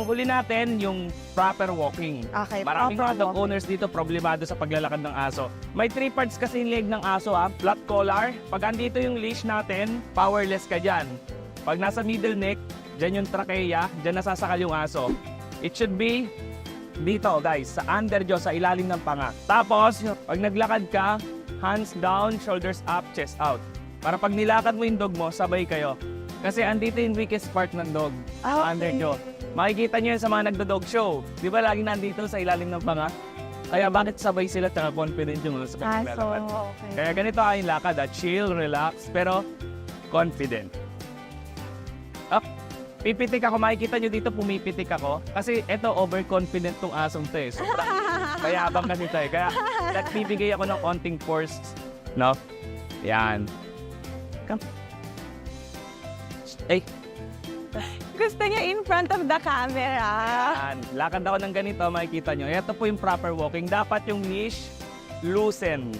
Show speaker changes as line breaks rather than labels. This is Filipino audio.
huli natin yung proper walking.
Okay,
Maraming
proper
mga dog
walking.
owners dito problemado sa paglalakad ng aso. May 3 parts kasi yung leg ng aso flat collar. Pag andito yung leash natin, powerless ka dyan. Pag nasa middle neck, dyan yung trachea, dyan nasasakal yung aso. It should be dito guys, sa under jaw, sa ilalim ng panga. Tapos, pag naglakad ka, hands down, shoulders up, chest out. Para pag nilakad mo yung dog mo, sabay kayo. Kasi andito yung weakest part ng dog, sa under jaw. Makikita nyo yun sa mga nagdo-dog show. Di ba lagi nandito sa ilalim ng panga? Kaya bakit sabay sila at confident yung sa paglalakad?
Okay.
Kaya ganito ang lakad, chill, relax, pero confident. Up. Pipitik ako, makikita nyo dito pumipitik ako. Kasi eto, overconfident tong asong to eh. Sobrang mayabang kasi to eh. Kaya nagbibigay ako ng konting force. No? Yan. Come. Ay,
Gusto niya in front of the camera.
yan. Lakad ako ng ganito, makikita nyo. Ito po yung proper walking. Dapat yung leash loosen.